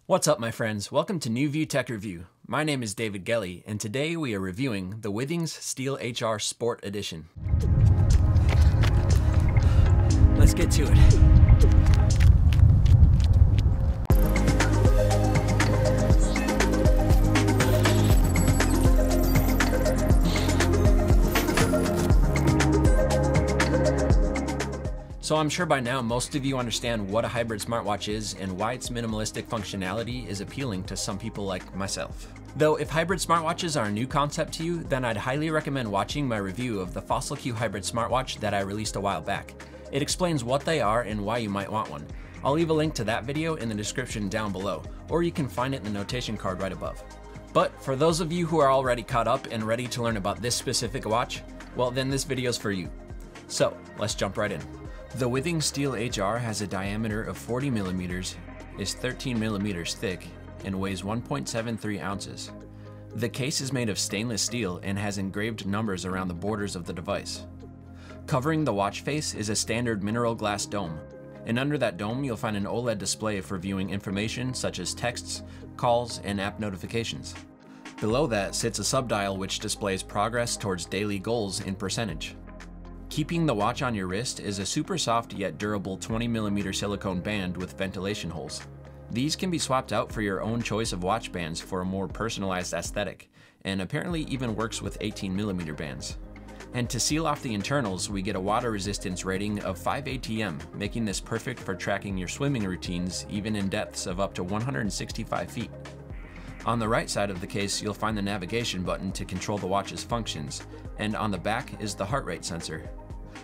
What's up, my friends? Welcome to New View Tech Review. My name is David Gelly, and today we are reviewing the Withings Steel HR Sport Edition. Let's get to it. So I'm sure by now most of you understand what a hybrid smartwatch is and why its minimalistic functionality is appealing to some people like myself. Though if hybrid smartwatches are a new concept to you, then I'd highly recommend watching my review of the Fossil Q hybrid smartwatch that I released a while back. It explains what they are and why you might want one. I'll leave a link to that video in the description down below, or you can find it in the notation card right above. But for those of you who are already caught up and ready to learn about this specific watch, well then this video's for you. So let's jump right in. The Withings Steel HR has a diameter of 40 millimeters, is 13 millimeters thick, and weighs 1.73 ounces. The case is made of stainless steel and has engraved numbers around the borders of the device. Covering the watch face is a standard mineral glass dome, and under that dome you'll find an OLED display for viewing information such as texts, calls, and app notifications. Below that sits a subdial which displays progress towards daily goals in percentage. Keeping the watch on your wrist is a super soft yet durable 20mm silicone band with ventilation holes. These can be swapped out for your own choice of watch bands for a more personalized aesthetic, and apparently even works with 18mm bands. And to seal off the internals, we get a water resistance rating of 5 ATM, making this perfect for tracking your swimming routines even in depths of up to 165 feet. On the right side of the case, you'll find the navigation button to control the watch's functions, and on the back is the heart rate sensor.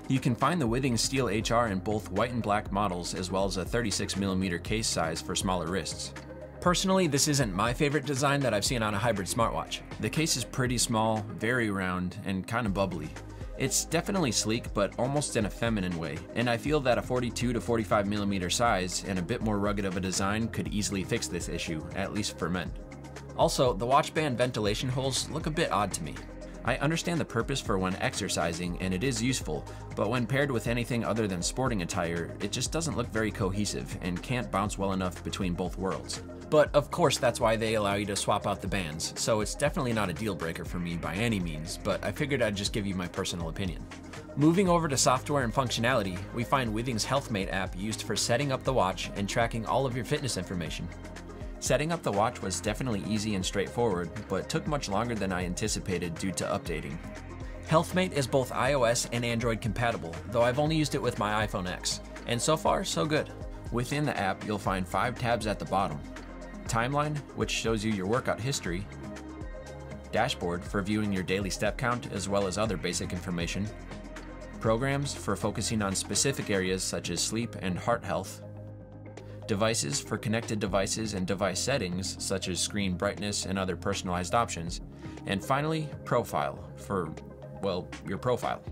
You can find the Withings Steel HR in both white and black models, as well as a 36mm case size for smaller wrists. Personally, this isn't my favorite design that I've seen on a hybrid smartwatch. The case is pretty small, very round, and kind of bubbly. It's definitely sleek, but almost in a feminine way, and I feel that a 42 to 45mm size and a bit more rugged of a design could easily fix this issue, at least for men. Also, the watch band ventilation holes look a bit odd to me. I understand the purpose for when exercising, and it is useful, but when paired with anything other than sporting attire, it just doesn't look very cohesive and can't bounce well enough between both worlds. But of course that's why they allow you to swap out the bands, so it's definitely not a deal breaker for me by any means, but I figured I'd just give you my personal opinion. Moving over to software and functionality, we find Withings HealthMate app used for setting up the watch and tracking all of your fitness information. Setting up the watch was definitely easy and straightforward, but took much longer than I anticipated due to updating. HealthMate is both iOS and Android compatible, though I've only used it with my iPhone X, and so far so good. Within the app you'll find 5 tabs at the bottom. Timeline, which shows you your workout history. Dashboard for viewing your daily step count as well as other basic information. Programs for focusing on specific areas such as sleep and heart health. Devices for connected devices and device settings such as screen brightness and other personalized options. And finally, Profile for, well, your profile.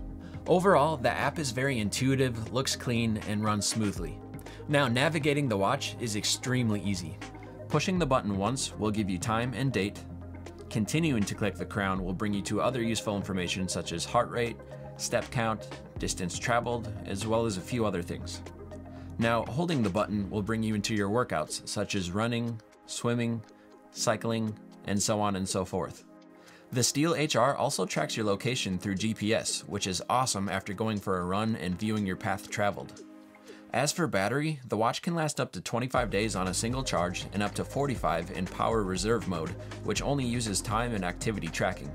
Overall, the app is very intuitive, looks clean, and runs smoothly. Now, navigating the watch is extremely easy. Pushing the button once will give you time and date. Continuing to click the crown will bring you to other useful information such as heart rate, step count, distance traveled, as well as a few other things. Now, holding the button will bring you into your workouts, such as running, swimming, cycling, and so on and so forth. The Steel HR also tracks your location through GPS, which is awesome after going for a run and viewing your path traveled. As for battery, the watch can last up to 25 days on a single charge and up to 45 in power reserve mode, which only uses time and activity tracking.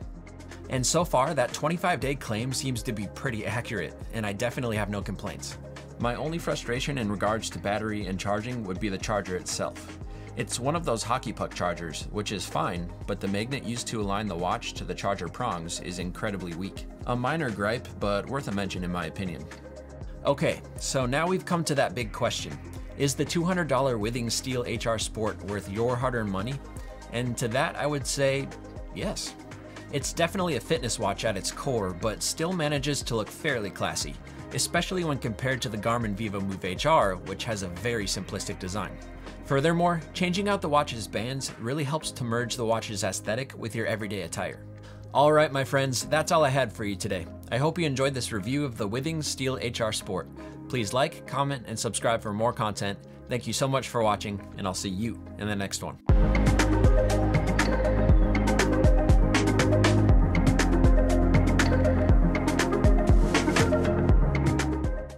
And so far, that 25-day claim seems to be pretty accurate, and I definitely have no complaints. My only frustration in regards to battery and charging would be the charger itself. It's one of those hockey puck chargers, which is fine, but the magnet used to align the watch to the charger prongs is incredibly weak. A minor gripe, but worth a mention in my opinion. Okay, so now we've come to that big question. Is the $200 Withings Steel HR Sport worth your hard-earned money? And to that I would say, yes. It's definitely a fitness watch at its core, but still manages to look fairly classy, especially when compared to the Garmin Vivomove HR, which has a very simplistic design. Furthermore, changing out the watch's bands really helps to merge the watch's aesthetic with your everyday attire. Alright my friends, that's all I had for you today. I hope you enjoyed this review of the Withings Steel HR Sport. Please like, comment, and subscribe for more content, Thank you so much for watching, and I'll see you in the next one.